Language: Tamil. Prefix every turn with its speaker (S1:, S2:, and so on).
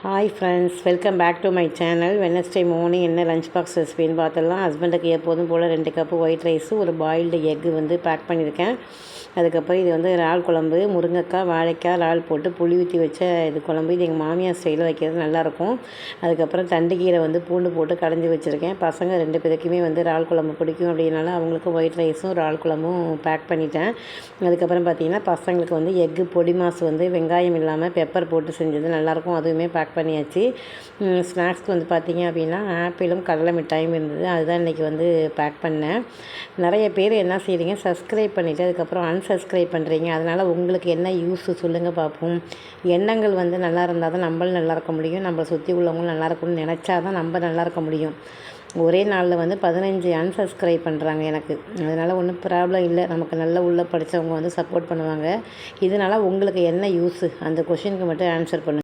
S1: Hi friends, welcome back to my channel. Wednesday morning என்ன லஞ்ச் பாக்ஸ் ரெசிபின்னு பார்த்துடலாம். ஹஸ்பண்டுக்கு எப்போதும் போல் 2 கப்பு ஒயிட் ரைஸு, ஒரு பாயில்டு எக்கு வந்து பேக் பண்ணியிருக்கேன். அதுக்கப்புறம் இது வந்து இறால் குழம்பு, முருங்கைக்காய், வாழைக்காய், இறால் போட்டு புளி ஊற்றி வச்ச இது குழம்பு. இது எங்கள் மாமியார் ஸ்டைலில் வைக்கிறது நல்லாயிருக்கும். அதுக்கப்புறம் தண்டுக்கீரை வந்து பூண்டு போட்டு கடைஞ்சி வச்சுருக்கேன். பசங்க 2 பேருக்குமே வந்து இறால் குழம்பு பிடிக்கும் அப்படின்னால அவங்களுக்கு ஒயிட் ரைஸும் இறால் குழம்பும் பேக் பண்ணிட்டேன். அதுக்கப்புறம் பார்த்திங்கன்னா பசங்களுக்கு வந்து எக்கு பொடி மாஸ் வந்து வெங்காயம் இல்லாமல் பெப்பர் போட்டு செஞ்சது நல்லாயிருக்கும். அதுவுமே பேக் பண்ணியாச்சு. ஸ்நாக்ஸ்க்கு வந்து பார்த்திங்க அப்படின்னா ஆப்பிளும் கடலை மிட்டாயும் இருந்தது. அதுதான் இன்றைக்கி வந்து பேக் பண்ணேன். நிறைய பேர் என்ன செய்கிறீங்க, சப்ஸ்கிரைப் பண்ணிவிட்டு அதுக்கப்புறம் அன்சப்ஸ்கிரைப் பண்ணுறீங்க. அதனால் உங்களுக்கு என்ன யூஸ் சொல்லுங்கள் பார்ப்போம். எண்ணங்கள் வந்து நல்லா இருந்தால் தான் நம்மளும் நல்லா இருக்க முடியும். நம்மளை சுற்றி உள்ளவங்களும் நல்லா இருக்கணும்னு நினச்சா தான் நம்ம நல்லா இருக்க முடியும். ஒரே நாளில் வந்து 15 அன்சப்ஸ்கிரைப் பண்ணுறாங்க எனக்கு. அதனால் ஒன்றும் ப்ராப்ளம் இல்லை. நமக்கு நல்ல உள்ள படித்தவங்க வந்து சப்போர்ட் பண்ணுவாங்க. இதனால் உங்களுக்கு என்ன யூஸு, அந்த கொஷினுக்கு மட்டும் ஆன்சர் பண்ணுங்கள்.